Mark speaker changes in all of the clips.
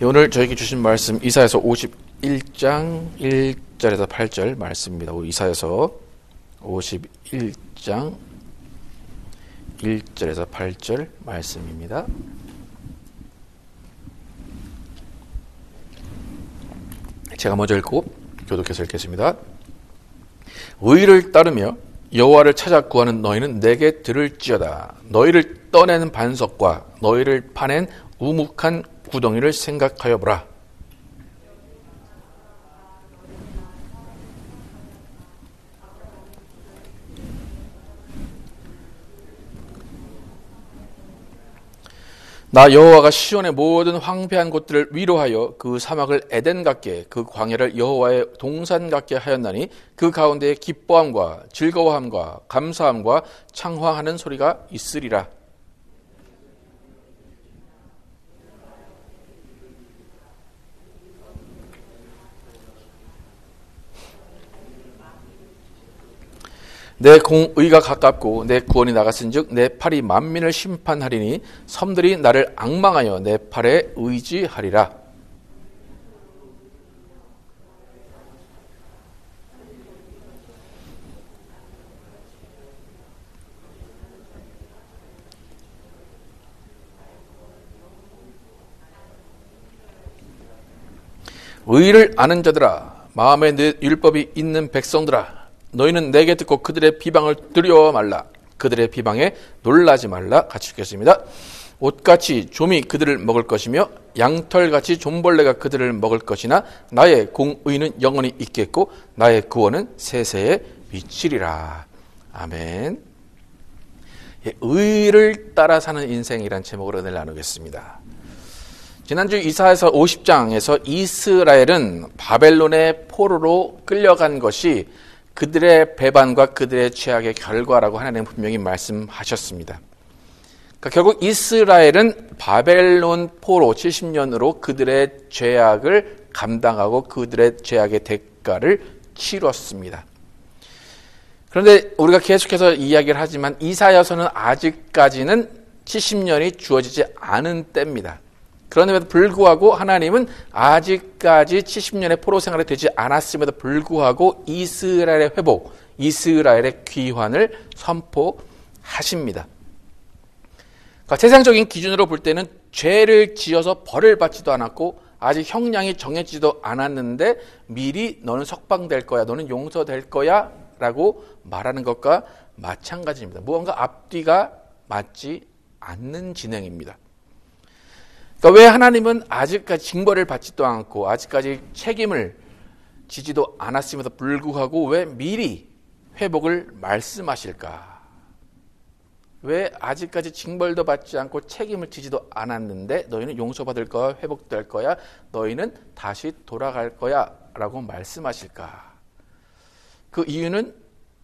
Speaker 1: 오늘 저에게 주신 말씀 이사야서 51장 1절에서 8절 말씀입니다. 이사야서 51장 1절에서 8절 말씀입니다. 제가 먼저 읽고 교독해서 읽겠습니다. 의를 따르며 여호와를 찾아 구하는 너희는 내게 들을지어다. 너희를 떠내는 반석과 너희를 파낸 우묵한 구덩이를 생각하여 보라. 나 여호와가 시온의 모든 황폐한 곳들을 위로하여 그 사막을 에덴 같게 그 광야를 여호와의 동산 같게 하였나니 그 가운데에 기뻐함과 즐거워함과 감사함과 창화하는 소리가 있으리라. 내 공의가 가깝고 내 구원이 나갔은즉 내 팔이 만민을 심판하리니 섬들이 나를 앙망하여 내 팔에 의지하리라. 의를 아는 자들아, 마음에 내 율법이 있는 백성들아, 너희는 내게 듣고 그들의 비방을 두려워 말라. 그들의 비방에 놀라지 말라. 같이 읽겠습니다. 옷같이 좀이 그들을 먹을 것이며 양털같이 좀벌레가 그들을 먹을 것이나 나의 공의는 영원히 있겠고 나의 구원은 세세에 미치리라. 아멘. 의를 따라 사는 인생이란 제목으로 오늘 나누겠습니다. 지난주 이사야서 50장에서 이스라엘은 바벨론의 포로로 끌려간 것이 그들의 배반과 그들의 죄악의 결과라고 하나님은 분명히 말씀하셨습니다. 그러니까 결국 이스라엘은 바벨론 포로 70년으로 그들의 죄악을 감당하고 그들의 죄악의 대가를 치렀습니다. 그런데 우리가 계속해서 이야기를 하지만 이사야서는 아직까지는 70년이 주어지지 않은 때입니다. 그럼에도 불구하고 하나님은 아직까지 70년의 포로 생활이 되지 않았음에도 불구하고 이스라엘의 회복, 이스라엘의 귀환을 선포하십니다. 그러니까 세상적인 기준으로 볼 때는 죄를 지어서 벌을 받지도 않았고 아직 형량이 정해지지도 않았는데 미리 너는 석방될 거야, 너는 용서될 거야 라고 말하는 것과 마찬가지입니다. 무언가 앞뒤가 맞지 않는 진행입니다. 그러니까 왜 하나님은 아직까지 징벌을 받지도 않고 아직까지 책임을 지지도 않았음에도 불구하고 왜 미리 회복을 말씀하실까? 왜 아직까지 징벌도 받지 않고 책임을 지지도 않았는데 너희는 용서받을 거야, 회복될 거야, 너희는 다시 돌아갈 거야 라고 말씀하실까? 그 이유는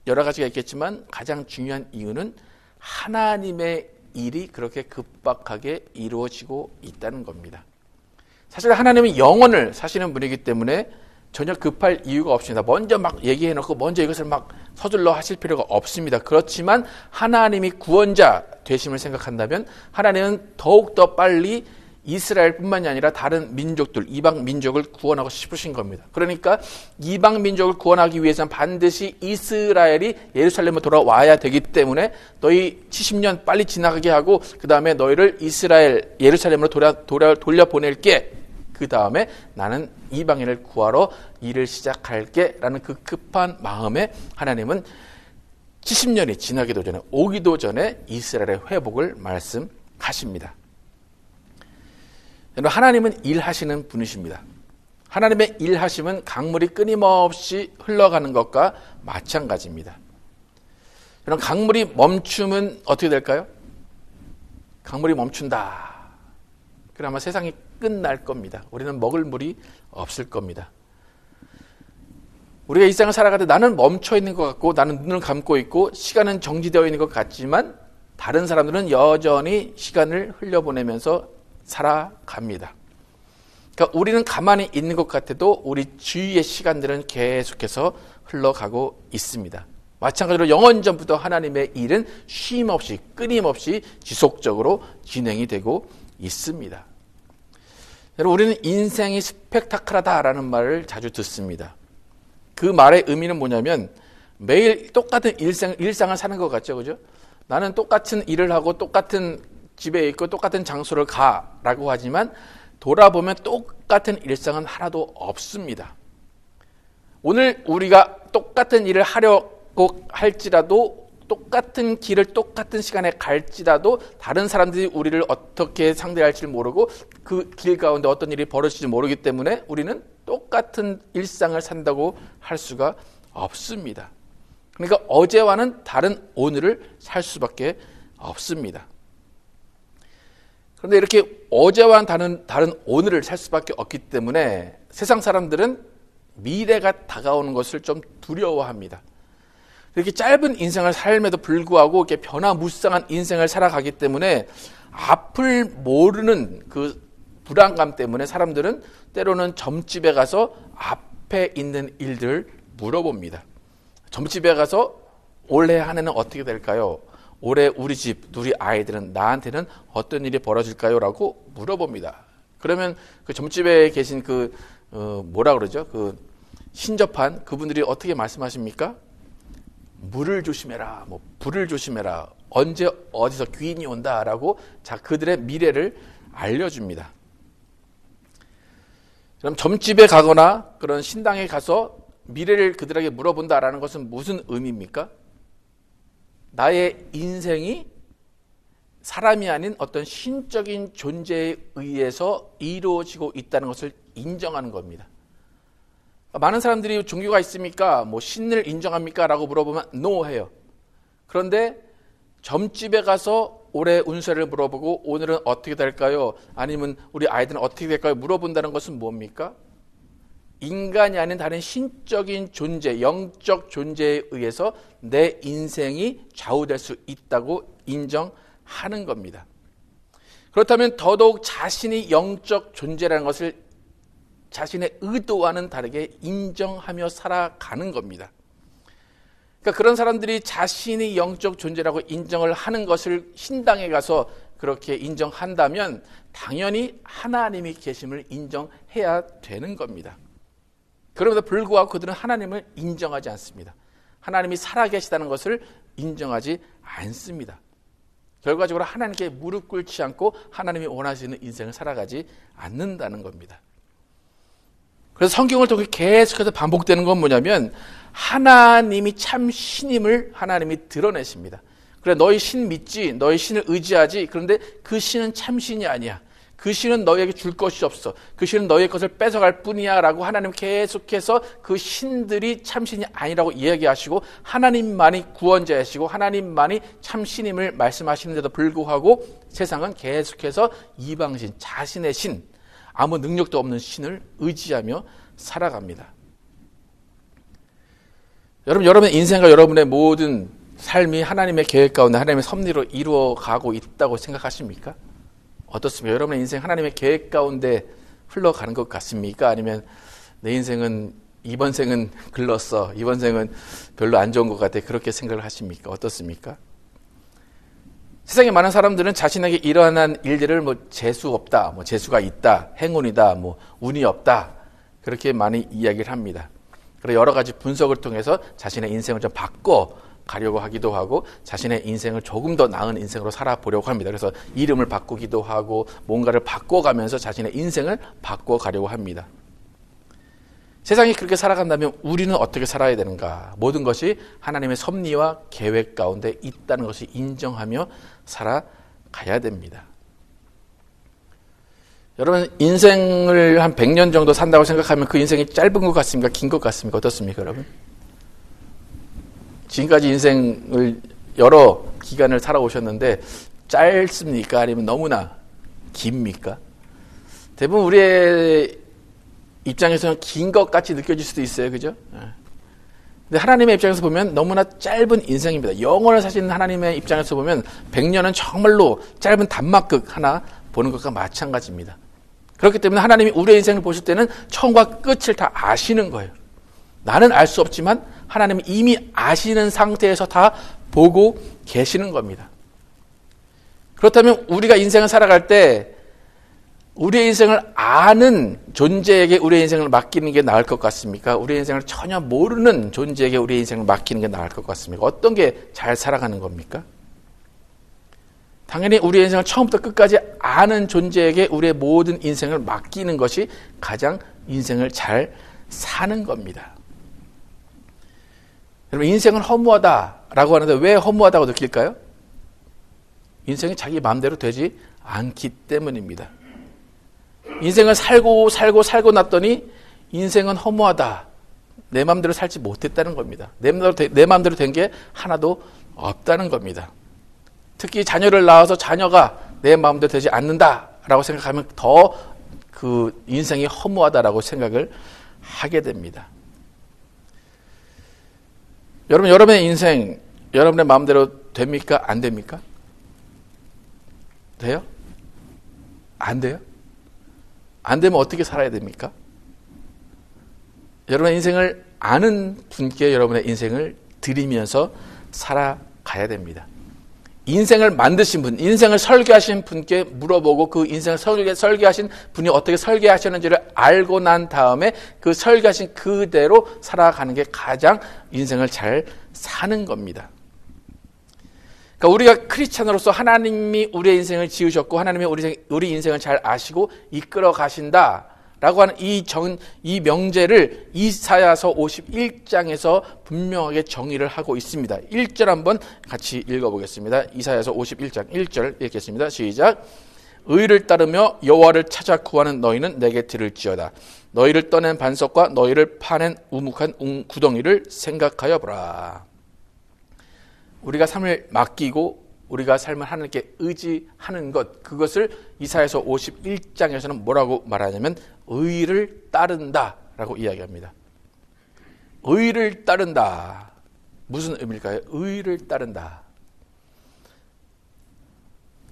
Speaker 1: 여러 가지가 있겠지만 가장 중요한 이유는 하나님의 일이 그렇게 급박하게 이루어지고 있다는 겁니다. 사실 하나님은 영원을 사시는 분이기 때문에 전혀 급할 이유가 없습니다. 먼저 막 얘기해놓고 먼저 이것을 막 서둘러 하실 필요가 없습니다. 그렇지만 하나님이 구원자 되심을 생각한다면 하나님은 더욱더 빨리 이스라엘뿐만이 아니라 다른 민족들, 이방 민족을 구원하고 싶으신 겁니다. 그러니까 이방 민족을 구원하기 위해서는 반드시 이스라엘이 예루살렘으로 돌아와야 되기 때문에 너희 70년 빨리 지나가게 하고 그 다음에 너희를 이스라엘 예루살렘으로 돌려보낼게. 그 다음에 나는 이방인을 구하러 일을 시작할게 라는 그 급한 마음에 하나님은 70년이 지나기도 전에 오기도 전에 이스라엘의 회복을 말씀하십니다. 하나님은 일하시는 분이십니다. 하나님의 일하심은 강물이 끊임없이 흘러가는 것과 마찬가지입니다. 여러분, 강물이 멈추면 어떻게 될까요? 강물이 멈춘다. 그러면 세상이 끝날 겁니다. 우리는 먹을 물이 없을 겁니다. 우리가 일상을 살아가는데 나는 멈춰 있는 것 같고 나는 눈을 감고 있고 시간은 정지되어 있는 것 같지만 다른 사람들은 여전히 시간을 흘려보내면서 살아갑니다. 그러니까 우리는 가만히 있는 것 같아도 우리 주위의 시간들은 계속해서 흘러가고 있습니다. 마찬가지로 영원전부터 하나님의 일은 쉼없이 끊임없이 지속적으로 진행이 되고 있습니다. 여러분, 우리는 인생이 스펙타클하다라는 말을 자주 듣습니다. 그 말의 의미는 뭐냐면 매일 똑같은 일상을 사는 것 같죠, 그죠? 나는 똑같은 일을 하고 똑같은 집에 있고 똑같은 장소를 가라고 하지만 돌아보면 똑같은 일상은 하나도 없습니다. 오늘 우리가 똑같은 일을 하려고 할지라도 똑같은 길을 똑같은 시간에 갈지라도 다른 사람들이 우리를 어떻게 상대할지 모르고 그 길 가운데 어떤 일이 벌어질지 모르기 때문에 우리는 똑같은 일상을 산다고 할 수가 없습니다. 그러니까 어제와는 다른 오늘을 살 수밖에 없습니다. 그런데 이렇게 어제와는 다른 오늘을 살 수밖에 없기 때문에 세상 사람들은 미래가 다가오는 것을 좀 두려워합니다. 이렇게 짧은 인생을 삶에도 불구하고 이렇게 변화무쌍한 인생을 살아가기 때문에 앞을 모르는 그 불안감 때문에 사람들은 때로는 점집에 가서 앞에 있는 일들을 물어봅니다. 점집에 가서 올해 한 해는 어떻게 될까요? 올해 우리 집, 우리 아이들은 나한테는 어떤 일이 벌어질까요? 라고 물어봅니다. 그러면 그 점집에 계신 뭐라 그러죠? 그 신접한 그분들이 어떻게 말씀하십니까? 물을 조심해라, 불을 조심해라, 언제 어디서 귀인이 온다라고 그들의 미래를 알려줍니다. 그럼 점집에 가거나 그런 신당에 가서 미래를 그들에게 물어본다라는 것은 무슨 의미입니까? 나의 인생이 사람이 아닌 어떤 신적인 존재에 의해서 이루어지고 있다는 것을 인정하는 겁니다. 많은 사람들이 종교가 있습니까? 신을 인정합니까? 라고 물어보면 no 해요. 그런데 점집에 가서 올해 운세를 물어보고 오늘은 어떻게 될까요? 아니면 우리 아이들은 어떻게 될까요? 물어본다는 것은 뭡니까? 인간이 아닌 다른 신적인 존재, 영적 존재에 의해서 내 인생이 좌우될 수 있다고 인정하는 겁니다. 그렇다면 더더욱 자신이 영적 존재라는 것을 자신의 의도와는 다르게 인정하며 살아가는 겁니다. 그러니까 그런 사람들이 자신이 영적 존재라고 인정을 하는 것을 신당에 가서 그렇게 인정한다면 당연히 하나님이 계심을 인정해야 되는 겁니다. 그럼에도 불구하고 그들은 하나님을 인정하지 않습니다. 하나님이 살아계시다는 것을 인정하지 않습니다. 결과적으로 하나님께 무릎 꿇지 않고 하나님이 원하시는 인생을 살아가지 않는다는 겁니다. 그래서 성경을 통해 계속해서 반복되는 건 뭐냐면 하나님이 참 신임을 하나님이 드러내십니다. 그래, 너희 신 믿지, 너희 신을 의지하지. 그런데 그 신은 참 신이 아니야. 그 신은 너희에게 줄 것이 없어. 그 신은 너희의 것을 뺏어갈 뿐이야 라고 하나님 계속해서 그 신들이 참 신이 아니라고 이야기하시고 하나님만이 구원자이시고 하나님만이 참 신임을 말씀하시는데도 불구하고 세상은 계속해서 이방신, 자신의 신, 아무 능력도 없는 신을 의지하며 살아갑니다. 여러분의 인생과 여러분의 모든 삶이 하나님의 계획 가운데 하나님의 섭리로 이루어가고 있다고 생각하십니까? 어떻습니까? 여러분의 인생 하나님의 계획 가운데 흘러가는 것 같습니까? 아니면 내 인생은 이번 생은 글렀어, 이번 생은 별로 안 좋은 것 같아, 그렇게 생각을 하십니까? 어떻습니까? 세상에 많은 사람들은 자신에게 일어난 일들을 재수 없다, 재수가 있다, 행운이다, 운이 없다, 그렇게 많이 이야기를 합니다. 그래서 여러 가지 분석을 통해서 자신의 인생을 좀 바꿔가려고 하기도 하고 자신의 인생을 조금 더 나은 인생으로 살아보려고 합니다. 그래서 이름을 바꾸기도 하고 뭔가를 바꿔가면서 자신의 인생을 바꿔가려고 합니다. 세상이 그렇게 살아간다면 우리는 어떻게 살아야 되는가? 모든 것이 하나님의 섭리와 계획 가운데 있다는 것을 인정하며 살아가야 됩니다. 여러분, 인생을 한 100년 정도 산다고 생각하면 그 인생이 짧은 것 같습니까? 긴 것 같습니까? 어떻습니까, 여러분? 지금까지 인생을 여러 기간을 살아오셨는데 짧습니까? 아니면 너무나 깁니까? 대부분 우리의 입장에서는 긴 것 같이 느껴질 수도 있어요. 그죠? 근데 하나님의 입장에서 보면 너무나 짧은 인생입니다. 영원을 사시는 하나님의 입장에서 보면 100년은 정말로 짧은 단막극 하나 보는 것과 마찬가지입니다. 그렇기 때문에 하나님이 우리의 인생을 보실 때는 처음과 끝을 다 아시는 거예요. 나는 알 수 없지만 하나님이 이미 아시는 상태에서 다 보고 계시는 겁니다. 그렇다면 우리가 인생을 살아갈 때 우리의 인생을 아는 존재에게 우리의 인생을 맡기는 게 나을 것 같습니까? 우리의 인생을 전혀 모르는 존재에게 우리의 인생을 맡기는 게 나을 것 같습니까? 어떤 게 잘 살아가는 겁니까? 당연히 우리의 인생을 처음부터 끝까지 아는 존재에게 우리의 모든 인생을 맡기는 것이 가장 인생을 잘 사는 겁니다. 여러분, 인생은 허무하다라고 하는데 왜 허무하다고 느낄까요? 인생이 자기 마음대로 되지 않기 때문입니다. 인생을 살고 났더니 인생은 허무하다. 내 마음대로 살지 못했다는 겁니다. 내 마음대로 된 게 하나도 없다는 겁니다. 특히 자녀를 낳아서 자녀가 내 마음대로 되지 않는다라고 생각하면 더 그 인생이 허무하다라고 생각을 하게 됩니다. 여러분, 여러분의 인생, 여러분의 마음대로 됩니까? 안 됩니까? 돼요? 안 돼요? 안 되면 어떻게 살아야 됩니까? 여러분의 인생을 아는 분께 여러분의 인생을 드리면서 살아가야 됩니다. 인생을 만드신 분, 인생을 설계하신 분께 물어보고 그 인생을 설계하신 분이 어떻게 설계하셨는지를 알고 난 다음에 그 설계하신 그대로 살아가는 게 가장 인생을 잘 사는 겁니다. 그러니까 우리가 크리스찬으로서 하나님이 우리의 인생을 지으셨고 하나님이 우리 인생을 잘 아시고 이끌어 가신다 라고 하는 이 명제를 이사야서 51장에서 분명하게 정의를 하고 있습니다. 1절 한번 같이 읽어보겠습니다. 이사야서 51장 1절 읽겠습니다. 시작. 의를 따르며 여호와를 찾아 구하는 너희는 내게 들을지어다. 너희를 떠낸 반석과 너희를 파낸 우묵한 구덩이를 생각하여 보라. 우리가 삶을 맡기고 우리가 삶을 하나님께 의지하는 것, 그것을 이사야서 51장에서는 뭐라고 말하냐면 의를 따른다라고 이야기합니다. 의를 따른다. 무슨 의미일까요? 의를 따른다.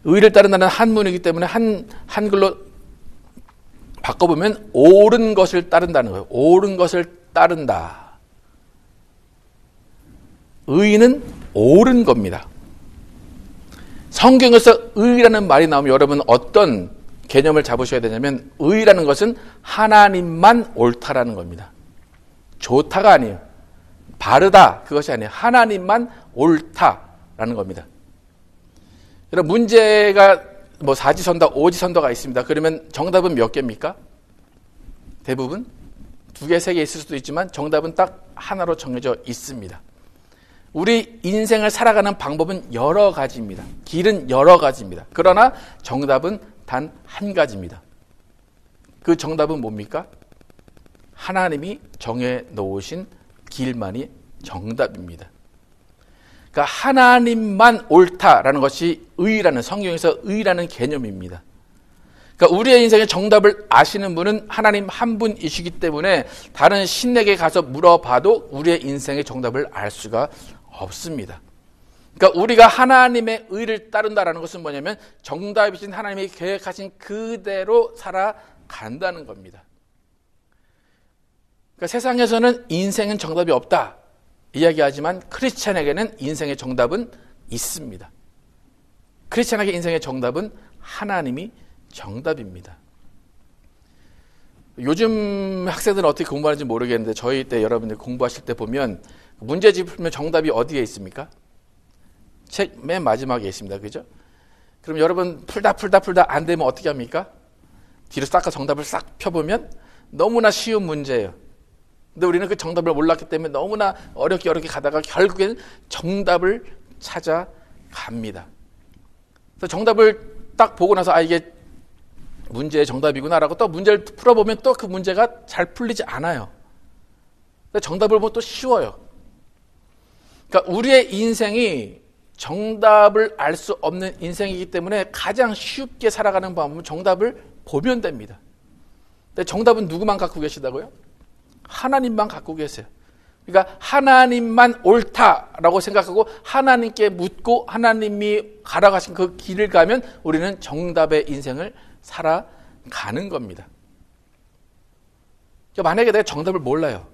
Speaker 1: 의를 따른다는 한문이기 때문에 한글로 바꿔보면 옳은 것을 따른다는 거예요. 옳은 것을 따른다. 의는 옳은 겁니다. 성경에서 의라는 말이 나오면 여러분 어떤 개념을 잡으셔야 되냐면 의라는 것은 하나님만 옳다라는 겁니다. 좋다가 아니에요. 바르다 그것이 아니에요. 하나님만 옳다라는 겁니다. 여러분 문제가 뭐 사지선다, 오지선다가 있습니다. 그러면 정답은 몇 개입니까? 대부분 2개, 3개 있을 수도 있지만 정답은 딱 하나로 정해져 있습니다. 우리 인생을 살아가는 방법은 여러 가지입니다. 길은 여러 가지입니다. 그러나 정답은 단 한 가지입니다. 그 정답은 뭡니까? 하나님이 정해 놓으신 길만이 정답입니다. 그러니까 하나님만 옳다라는 것이 의라는, 성경에서 의라는 개념입니다. 그러니까 우리의 인생의 정답을 아시는 분은 하나님 한 분이시기 때문에 다른 신에게 가서 물어봐도 우리의 인생의 정답을 알 수가 없습니다. 그러니까 우리가 하나님의 의를 따른다라는 것은 뭐냐면 정답이신 하나님이 계획하신 그대로 살아간다는 겁니다. 그러니까 세상에서는 인생은 정답이 없다 이야기하지만 크리스찬에게는 인생의 정답은 있습니다. 크리스찬에게 인생의 정답은 하나님이 정답입니다. 요즘 학생들은 어떻게 공부하는지 모르겠는데 저희 때 여러분들 공부하실 때 보면 문제집 풀면 정답이 어디에 있습니까? 책 맨 마지막에 있습니다. 그죠? 그럼 여러분 풀다 안 되면 어떻게 합니까? 뒤로 싹가 정답을 싹 펴보면 너무나 쉬운 문제예요. 근데 우리는 그 정답을 몰랐기 때문에 너무나 어렵게 가다가 결국엔 정답을 찾아갑니다. 그래서 정답을 딱 보고 나서 이게 문제의 정답이구나라고 또 문제를 풀어보면 또 그 문제가 잘 풀리지 않아요. 근데 정답을 보면 또 쉬워요. 그러니까 우리의 인생이 정답을 알 수 없는 인생이기 때문에 가장 쉽게 살아가는 방법은 정답을 보면 됩니다. 근데 정답은 누구만 갖고 계시다고요? 하나님만 갖고 계세요. 그러니까 하나님만 옳다라고 생각하고 하나님께 묻고 하나님이 가라가신 그 길을 가면 우리는 정답의 인생을 살아가는 겁니다. 그러니까 만약에 내가 정답을 몰라요.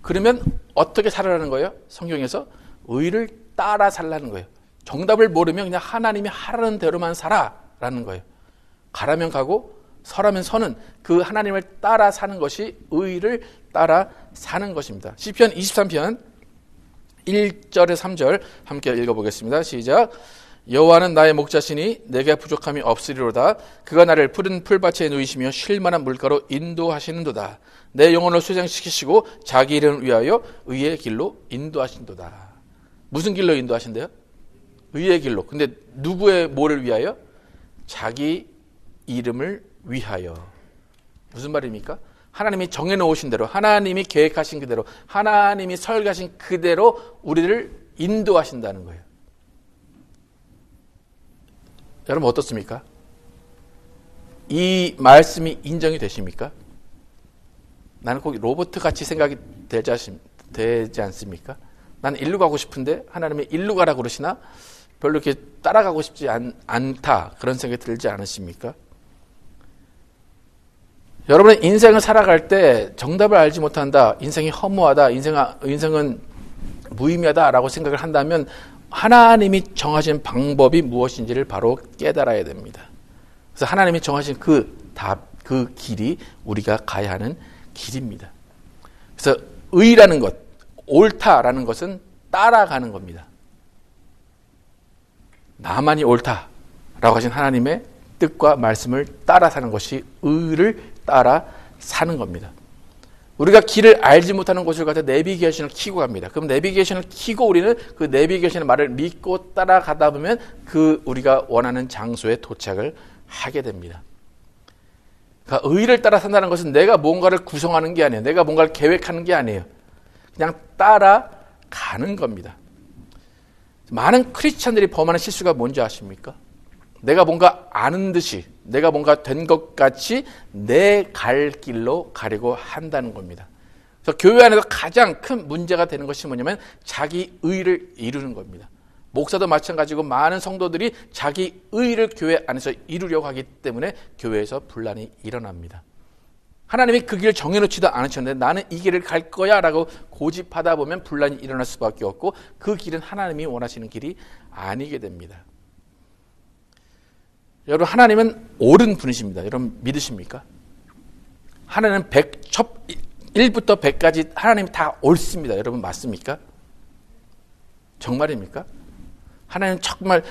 Speaker 1: 그러면 어떻게 살아라는 거예요? 성경에서 의를 따라 살라는 거예요. 정답을 모르면 그냥 하나님이 하라는 대로만 살아라는 거예요. 가라면 가고 서라면 서는 그 하나님을 따라 사는 것이 의를 따라 사는 것입니다. 시편 23편 1절에 3절 함께 읽어보겠습니다. 시작. 여호와는 나의 목자시니 내게 부족함이 없으리로다. 그가 나를 푸른 풀밭에 누이시며 쉴 만한 물가로 인도하시는도다. 내 영혼을 수장시키시고 자기 이름을 위하여 의의 길로 인도하신도다. 무슨 길로 인도하신대요? 의의 길로. 근데 누구의 뭐를 위하여? 자기 이름을 위하여. 무슨 말입니까? 하나님이 정해놓으신 대로, 하나님이 계획하신 그대로, 하나님이 설계하신 그대로 우리를 인도하신다는 거예요. 여러분 어떻습니까? 이 말씀이 인정이 되십니까? 나는 꼭 로봇같이 생각이 되지 않습니까? 나는 일로 가고 싶은데 하나님이 일로 가라고 그러시나? 별로 이렇게 따라가고 싶지 않다. 그런 생각이 들지 않으십니까? 여러분의 인생을 살아갈 때 정답을 알지 못한다. 인생이 허무하다. 인생은 무의미하다라고 생각을 한다면 하나님이 정하신 방법이 무엇인지를 바로 깨달아야 됩니다. 그래서 하나님이 정하신 그 길이 우리가 가야 하는 길입니다. 그래서 의라는 것, 옳다라는 것은 따라가는 겁니다. 나만이 옳다라고 하신 하나님의 뜻과 말씀을 따라 사는 것이 의를 따라 사는 겁니다. 우리가 길을 알지 못하는 곳을 가서 내비게이션을 켜고 갑니다. 그럼 내비게이션을 켜고 우리는 그 내비게이션의 말을 믿고 따라가다 보면 그 우리가 원하는 장소에 도착을 하게 됩니다. 그러니까 의를 따라 산다는 것은 내가 뭔가를 구성하는 게 아니에요. 내가 뭔가를 계획하는 게 아니에요. 그냥 따라가는 겁니다. 많은 크리스찬들이 범하는 실수가 뭔지 아십니까? 내가 뭔가 아는 듯이, 내가 뭔가 된 것 같이 내 갈 길로 가려고 한다는 겁니다. 그래서 교회 안에서 가장 큰 문제가 되는 것이 뭐냐면 자기 의를 이루는 겁니다. 목사도 마찬가지고 많은 성도들이 자기 의를 교회 안에서 이루려고 하기 때문에 교회에서 분란이 일어납니다. 하나님이 그 길을 정해놓지도 않으셨는데 나는 이 길을 갈 거야 라고 고집하다 보면 분란이 일어날 수밖에 없고 그 길은 하나님이 원하시는 길이 아니게 됩니다. 여러분 하나님은 옳은 분이십니다. 여러분 믿으십니까? 하나님은 1부터 100까지 하나님이 다 옳습니다. 여러분 맞습니까? 정말입니까? 하나님은 정말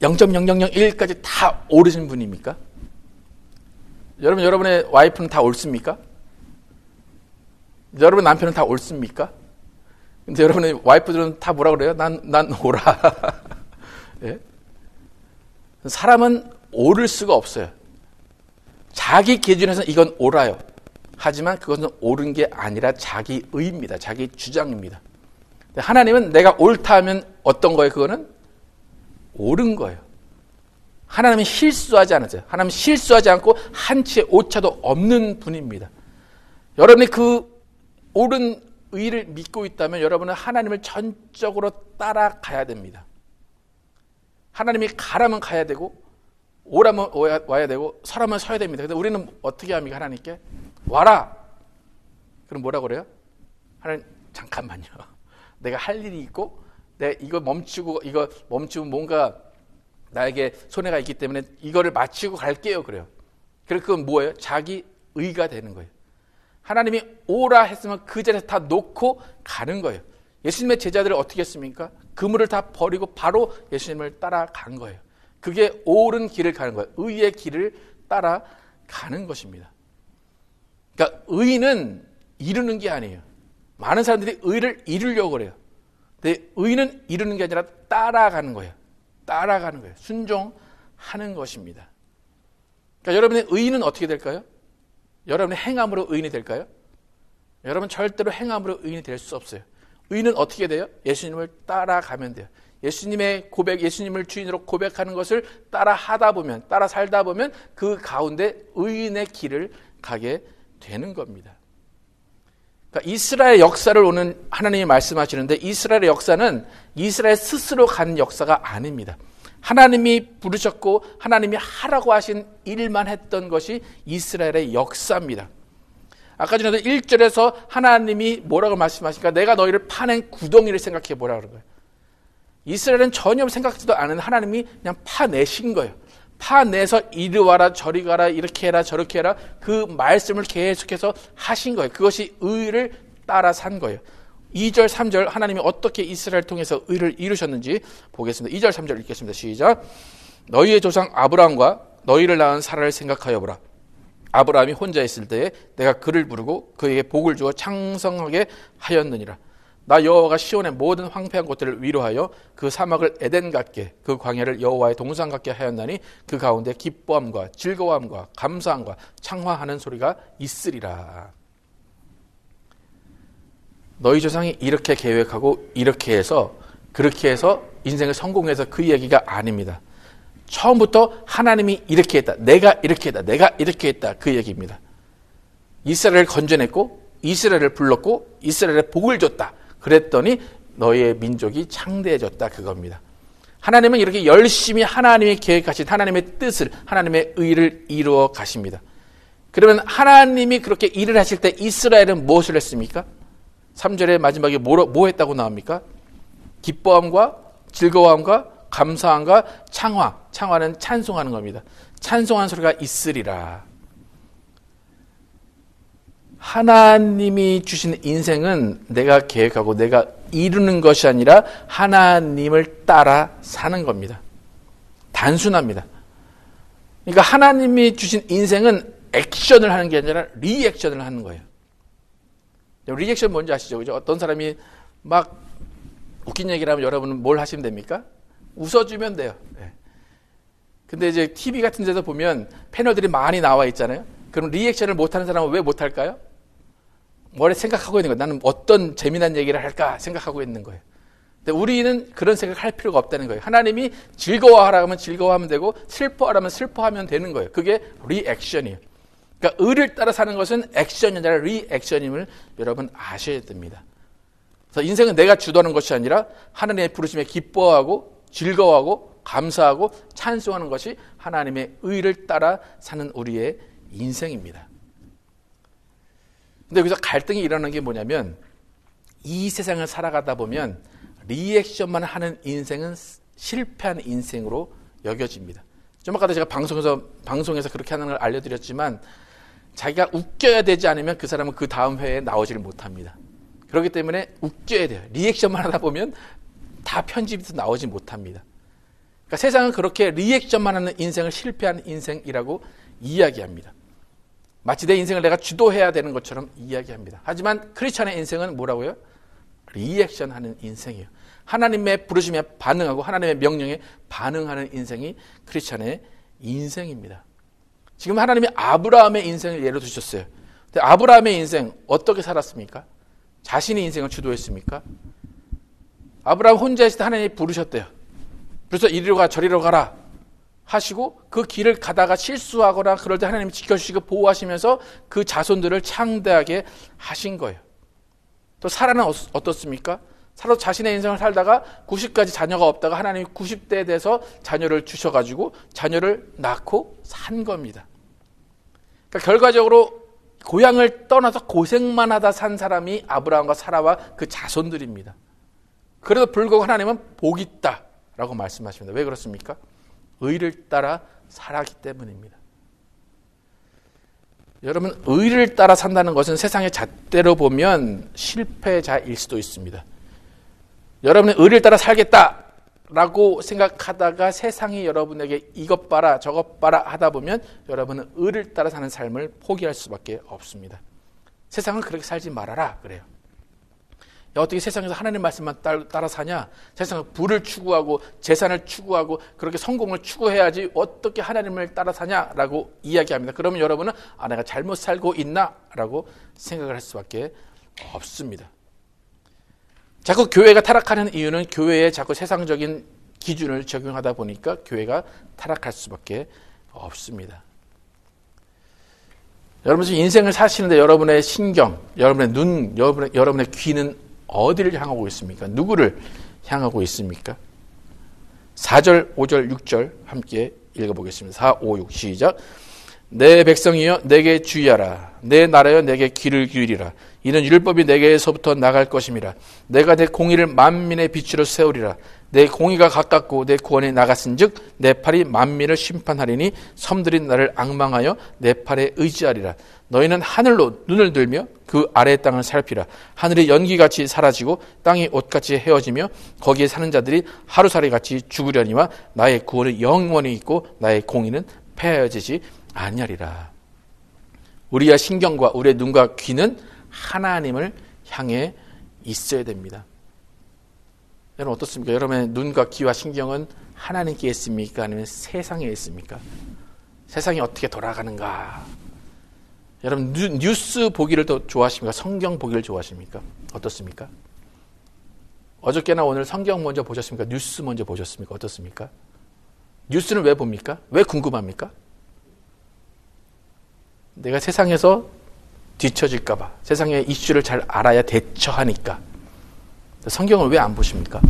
Speaker 1: 0.0001까지 다 옳으신 분입니까? 여러분의 와이프는 다 옳습니까? 여러분 남편은 다 옳습니까? 근데 여러분의 와이프들은 다 뭐라 그래요? 난 옳아. 예? 사람은 옳을 수가 없어요. 자기 기준에서는 이건 옳아요. 하지만 그것은 옳은 게 아니라 자기 의입니다. 자기 주장입니다. 하나님은 내가 옳다 하면 어떤 거예요? 그거는 옳은 거예요. 하나님은 실수하지 않으세요. 하나님은 실수하지 않고 한치의 오차도 없는 분입니다. 여러분이 그 옳은 의를 믿고 있다면 여러분은 하나님을 전적으로 따라가야 됩니다. 하나님이 가라면 가야 되고 오라면 와야 되고 서라면 서야 됩니다. 근데 우리는 어떻게 합니까? 하나님께 와라. 그럼 뭐라고 그래요? 하나님 잠깐만요. 내가 할 일이 있고 내가 이거 멈추면 뭔가 나에게 손해가 있기 때문에 이거를 마치고 갈게요. 그래요. 그래서 그건 뭐예요? 자기 의가 되는 거예요. 하나님이 오라 했으면 그 자리에서 다 놓고 가는 거예요. 예수님의 제자들을 어떻게 했습니까? 그물을 다 버리고 바로 예수님을 따라간 거예요. 그게 옳은 길을 가는 거예요. 의의 길을 따라가는 것입니다. 그러니까 의는 이루는 게 아니에요. 많은 사람들이 의를 이루려고 그래요. 근데 의는 이루는 게 아니라 따라가는 거예요. 따라가는 거예요. 순종하는 것입니다. 그러니까 여러분의 의는 어떻게 될까요? 여러분의 행함으로 의인이 될까요? 여러분 절대로 행함으로 의인이 될 수 없어요. 의인은 어떻게 돼요? 예수님을 따라가면 돼요. 예수님의 고백, 예수님을 주인으로 고백하는 것을 따라 살다 보면 그 가운데 의인의 길을 가게 되는 겁니다. 그러니까 이스라엘 역사를 오늘 하나님이 말씀하시는데 이스라엘의 역사는 이스라엘 스스로 간 역사가 아닙니다. 하나님이 부르셨고 하나님이 하라고 하신 일만 했던 것이 이스라엘의 역사입니다. 아까 전에도 1절에서 하나님이 뭐라고 말씀하시니까 내가 너희를 파낸 구덩이를 생각해 보라 그런 거예요. 이스라엘은 전혀 생각지도 않은 하나님이 그냥 파내신 거예요. 파내서 이리 와라 저리 가라 이렇게 해라 저렇게 해라 그 말씀을 계속해서 하신 거예요. 그것이 의를 따라 산 거예요. 2절 3절 하나님이 어떻게 이스라엘을 통해서 의를 이루셨는지 보겠습니다. 2절 3절 읽겠습니다. 시작. 너희의 조상 아브라함과 너희를 낳은 사라를 생각하여 보라. 아브라함이 혼자 있을 때에 내가 그를 부르고 그에게 복을 주어 창성하게 하였느니라. 나 여호와가 시온의 모든 황폐한 곳들을 위로하여 그 사막을 에덴 같게 그 광야를 여호와의 동산 같게 하였나니 그 가운데 기뻐함과 즐거움과 감사함과 창화하는 소리가 있으리라. 너희 조상이 이렇게 계획하고 이렇게 해서 그렇게 해서 인생을 성공해서 그 얘기가 아닙니다. 처음부터 하나님이 이렇게 했다. 내가 이렇게 했다. 내가 이렇게 했다. 그 얘기입니다. 이스라엘을 건져냈고 이스라엘을 불렀고 이스라엘에 복을 줬다. 그랬더니 너희의 민족이 창대해졌다. 그겁니다. 하나님은 이렇게 열심히 하나님이 계획하신 하나님의 뜻을 하나님의 의를 이루어 가십니다. 그러면 하나님이 그렇게 일을 하실 때 이스라엘은 무엇을 했습니까? 3절의 마지막에 뭐 했다고 나옵니까? 기뻐함과 즐거움과 감사함과 창화는 찬송하는 겁니다. 찬송하는 소리가 있으리라. 하나님이 주신 인생은 내가 계획하고 내가 이루는 것이 아니라 하나님을 따라 사는 겁니다. 단순합니다. 그러니까 하나님이 주신 인생은 액션을 하는 게 아니라 리액션을 하는 거예요. 리액션 뭔지 아시죠? 그죠? 어떤 사람이 막 웃긴 얘기를 하면 여러분은 뭘 하시면 됩니까? 웃어주면 돼요. 네. 근데 이제 TV 같은 데서 보면 패널들이 많이 나와 있잖아요. 그럼 리액션을 못하는 사람은 왜 못할까요? 머리에 생각하고 있는 거예요. 나는 어떤 재미난 얘기를 할까 생각하고 있는 거예요. 근데 우리는 그런 생각을 할 필요가 없다는 거예요. 하나님이 즐거워하라 하면 즐거워하면 되고 슬퍼하라면 슬퍼하면 되는 거예요. 그게 리액션이에요. 그러니까 의를 따라 사는 것은 액션이 아니라 리액션임을 여러분 아셔야 됩니다. 그래서 인생은 내가 주도하는 것이 아니라 하나님의 부르심에 기뻐하고 즐거워하고 감사하고 찬송하는 것이 하나님의 의를 따라 사는 우리의 인생입니다. 근데 여기서 갈등이 일어나는 게 뭐냐면 이 세상을 살아가다 보면 리액션만 하는 인생은 실패한 인생으로 여겨집니다. 좀 아까도 제가 방송에서 그렇게 하는 걸 알려드렸지만 자기가 웃겨야 되지 않으면 그 사람은 그 다음 회에 나오지를 못합니다. 그렇기 때문에 웃겨야 돼요. 리액션만 하다 보면 다 편집해서 나오지 못합니다. 그러니까 세상은 그렇게 리액션만 하는 인생을 실패한 인생이라고 이야기합니다. 마치 내 인생을 내가 주도해야 되는 것처럼 이야기합니다. 하지만 크리스천의 인생은 뭐라고요? 리액션하는 인생이에요. 하나님의 부르심에 반응하고 하나님의 명령에 반응하는 인생이 크리스천의 인생입니다. 지금 하나님이 아브라함의 인생을 예로 드셨어요. 근데 아브라함의 인생 어떻게 살았습니까? 자신의 인생을 주도했습니까? 아브라함 혼자 있을 때 하나님이 부르셨대요. 그래서 이리로 가 저리로 가라 하시고 그 길을 가다가 실수하거나 그럴 때 하나님이 지켜주시고 보호하시면서 그 자손들을 창대하게 하신 거예요. 또 사라는 어떻습니까? 사라 자신의 인생을 살다가 90까지 자녀가 없다가 하나님이 90대에 돼서 자녀를 주셔가지고 자녀를 낳고 산 겁니다. 그러니까 결과적으로 고향을 떠나서 고생만 하다 산 사람이 아브라함과 사라와 그 자손들입니다. 그래도 불구하고 하나님은 복 있다라고 말씀하십니다. 왜 그렇습니까? 의를 따라 살았기 때문입니다. 여러분, 의를 따라 산다는 것은 세상의 잣대로 보면 실패자일 수도 있습니다. 여러분은 의를 따라 살겠다라고 생각하다가 세상이 여러분에게 이것 봐라 저것 봐라 하다 보면 여러분은 의를 따라 사는 삶을 포기할 수밖에 없습니다. 세상은 그렇게 살지 말아라 그래요. 야, 어떻게 세상에서 하나님 말씀만 따라 사냐? 세상은 부를 추구하고 재산을 추구하고 그렇게 성공을 추구해야지 어떻게 하나님을 따라 사냐라고 이야기합니다. 그러면 여러분은 내가 잘못 살고 있나? 라고 생각을 할 수밖에 없습니다. 자꾸 교회가 타락하는 이유는 교회에 자꾸 세상적인 기준을 적용하다 보니까 교회가 타락할 수밖에 없습니다. 여러분 지금 인생을 사시는데 여러분의 신경, 여러분의 눈, 여러분의 귀는 어디를 향하고 있습니까? 누구를 향하고 있습니까? 4절, 5절, 6절 함께 읽어보겠습니다. 4, 5, 6 시작. 내 백성이여 내게 주의하라. 내 나라여 내게 귀를 기울이라. 이는 율법이 내게서부터 나갈 것임이라. 내가 내 공의를 만민의 빛으로 세우리라. 내 공의가 가깝고 내 구원이 나갔은즉 내 팔이 만민을 심판하리니 섬들이 나를 앙망하여 내 팔에 의지하리라. 너희는 하늘로 눈을 들며 그 아래의 땅을 살피라. 하늘이 연기같이 사라지고 땅이 옷같이 헤어지며 거기에 사는 자들이 하루살이같이 죽으려니와 나의 구원은 영원히 있고 나의 공의는 폐하여지지 아니하리라. 우리의 신경과 우리의 눈과 귀는 하나님을 향해 있어야 됩니다. 여러분 어떻습니까? 여러분의 눈과 귀와 신경은 하나님께 있습니까? 아니면 세상에 있습니까? 세상이 어떻게 돌아가는가? 여러분 뉴스 보기를 더 좋아하십니까? 성경 보기를 좋아하십니까? 어떻습니까? 어저께나 오늘 성경 먼저 보셨습니까? 뉴스 먼저 보셨습니까? 어떻습니까? 뉴스는 왜 봅니까? 왜 궁금합니까? 내가 세상에서 뒤처질까 봐, 세상의 이슈를 잘 알아야 대처하니까. 성경을 왜 안 보십니까?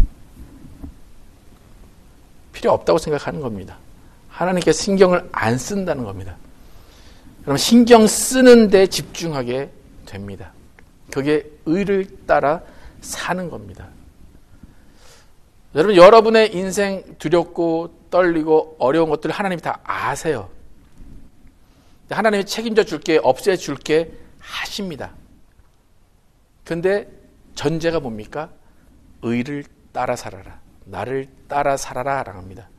Speaker 1: 필요 없다고 생각하는 겁니다. 하나님께 신경을 안 쓴다는 겁니다. 그럼 신경 쓰는 데 집중하게 됩니다. 그게 의를 따라 사는 겁니다. 여러분, 여러분의 인생 두렵고 떨리고 어려운 것들을 하나님이 다 아세요. 하나님이 책임져 줄게, 없애 줄게 하십니다. 근데 전제가 뭡니까? 의를 따라 살아라. 나를 따라 살아라 라고 합니다.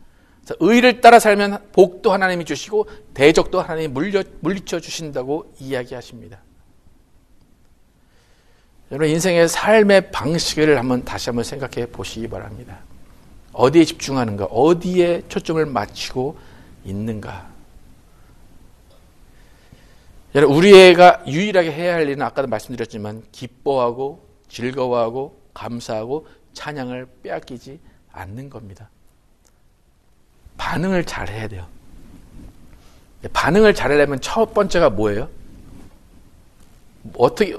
Speaker 1: 그래서 의를 따라 살면 복도 하나님이 주시고 대적도 하나님이 물리쳐 주신다고 이야기하십니다. 여러분 인생의 삶의 방식을 다시 한번 생각해 보시기 바랍니다. 어디에 집중하는가? 어디에 초점을 맞추고 있는가? 여러분 우리가 유일하게 해야 할 일은 아까도 말씀드렸지만 기뻐하고 즐거워하고 감사하고 찬양을 빼앗기지 않는 겁니다. 반응을 잘해야 돼요. 반응을 잘하려면 첫 번째가 뭐예요?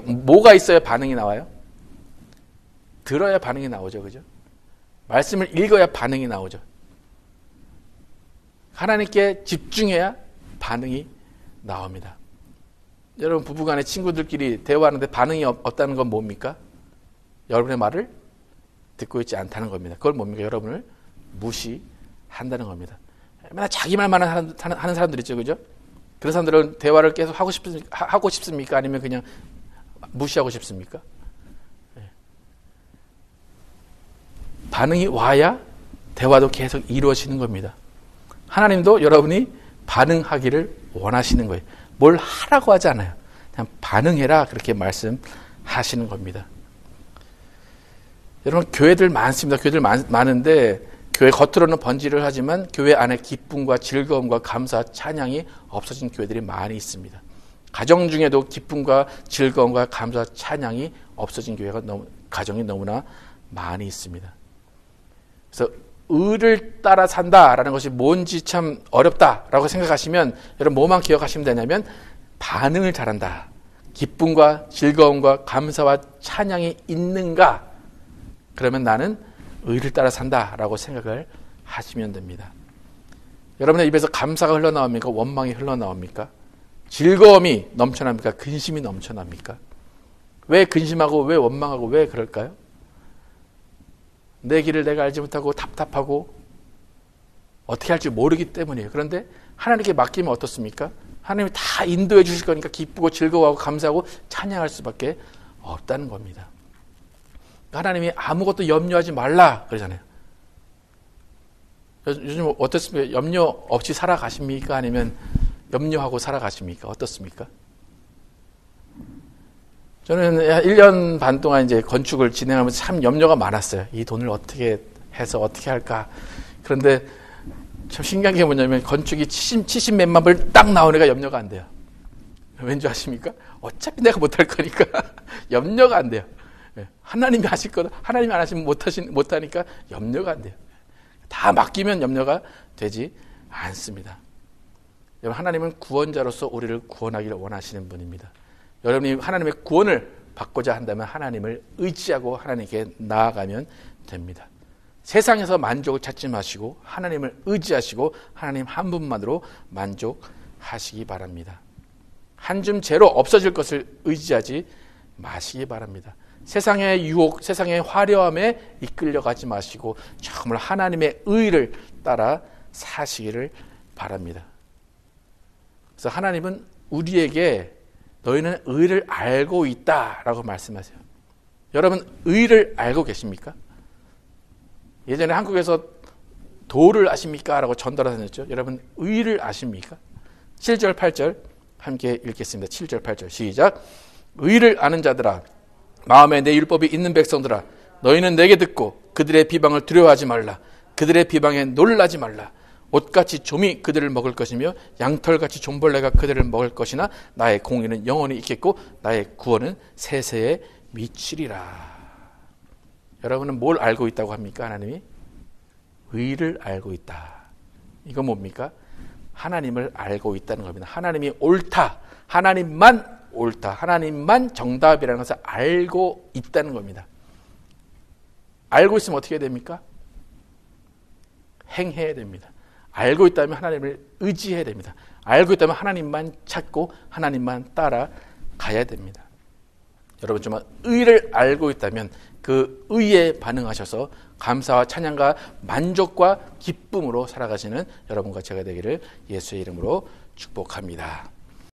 Speaker 1: 뭐가 있어야 반응이 나와요? 들어야 반응이 나오죠. 그죠? 말씀을 읽어야 반응이 나오죠. 하나님께 집중해야 반응이 나옵니다. 여러분 부부간에 친구들끼리 대화하는데 반응이 없다는 건 뭡니까? 여러분의 말을 듣고 있지 않다는 겁니다. 그걸 뭡니까? 여러분을 무시한다는 겁니다. 맨날 자기 말만 하는 사람들 있죠. 그죠? 그런 사람들은 대화를 계속 하고 싶습니까? 아니면 그냥 무시하고 싶습니까? 반응이 와야 대화도 계속 이루어지는 겁니다. 하나님도 여러분이 반응하기를 원하시는 거예요. 뭘 하라고 하지 않아요. 그냥 반응해라 그렇게 말씀하시는 겁니다. 여러분 교회들 많습니다. 교회들 많은데 교회 겉으로는 번지를 하지만 교회 안에 기쁨과 즐거움과 감사, 찬양이 없어진 교회들이 많이 있습니다. 가정 중에도 기쁨과 즐거움과 감사, 찬양이 없어진 가정이 너무나 많이 있습니다. 그래서 의를 따라 산다라는 것이 뭔지 참 어렵다라고 생각하시면 여러분 뭐만 기억하시면 되냐면 반응을 잘한다. 기쁨과 즐거움과 감사와 찬양이 있는가? 그러면 나는 의를 따라 산다라고 생각을 하시면 됩니다. 여러분의 입에서 감사가 흘러나옵니까? 원망이 흘러나옵니까? 즐거움이 넘쳐납니까? 근심이 넘쳐납니까? 왜 근심하고 왜 원망하고 왜 그럴까요? 내 길을 내가 알지 못하고 답답하고 어떻게 할지 모르기 때문이에요. 그런데 하나님께 맡기면 어떻습니까? 하나님이 다 인도해 주실 거니까 기쁘고 즐거워하고 감사하고 찬양할 수밖에 없다는 겁니다. 하나님이 아무것도 염려하지 말라 그러잖아요. 요즘 어떻습니까? 염려 없이 살아가십니까? 아니면 염려하고 살아가십니까? 어떻습니까? 저는 1년 반 동안 이제 건축을 진행하면서 참 염려가 많았어요. 이 돈을 어떻게 해서 어떻게 할까? 그런데 참 신기한 게 뭐냐면 건축이 70 몇만 불 딱 나오니까 염려가 안 돼요. 왠지 아십니까? 어차피 내가 못할 거니까 염려가 안 돼요. 하나님이 하실 거다. 하나님이 안 하시면 못하니까 염려가 안 돼요. 다 맡기면 염려가 되지 않습니다. 여러분 하나님은 구원자로서 우리를 구원하기를 원하시는 분입니다. 여러분이 하나님의 구원을 받고자 한다면 하나님을 의지하고 하나님께 나아가면 됩니다. 세상에서 만족을 찾지 마시고 하나님을 의지하시고 하나님 한 분만으로 만족하시기 바랍니다. 한 줌 재로 없어질 것을 의지하지 마시기 바랍니다. 세상의 유혹, 세상의 화려함에 이끌려가지 마시고 정말 하나님의 의를 따라 사시기를 바랍니다. 그래서 하나님은 우리에게 너희는 의를 알고 있다라고 말씀하세요. 여러분, 의를 알고 계십니까? 예전에 한국에서 도를 아십니까? 라고 전달하셨죠. 여러분, 의를 아십니까? 7절, 8절 함께 읽겠습니다. 7절, 8절 시작. 의를 아는 자들아, 마음에 내 율법이 있는 백성들아, 너희는 내게 듣고 그들의 비방을 두려워하지 말라. 그들의 비방에 놀라지 말라. 옷같이 좀이 그들을 먹을 것이며 양털같이 좀벌레가 그들을 먹을 것이나 나의 공의는 영원히 있겠고 나의 구원은 세세에 미치리라. 여러분은 뭘 알고 있다고 합니까? 하나님이 의를 알고 있다. 이건 뭡니까? 하나님을 알고 있다는 겁니다. 하나님이 옳다, 하나님만 옳다, 하나님만 정답이라는 것을 알고 있다는 겁니다. 알고 있으면 어떻게 해야 됩니까? 행해야 됩니다. 알고 있다면 하나님을 의지해야 됩니다. 알고 있다면 하나님만 찾고 하나님만 따라가야 됩니다. 여러분, 정말 의를 알고 있다면 그 의에 반응하셔서 감사와 찬양과 만족과 기쁨으로 살아가시는 여러분과 제가 되기를 예수의 이름으로 축복합니다.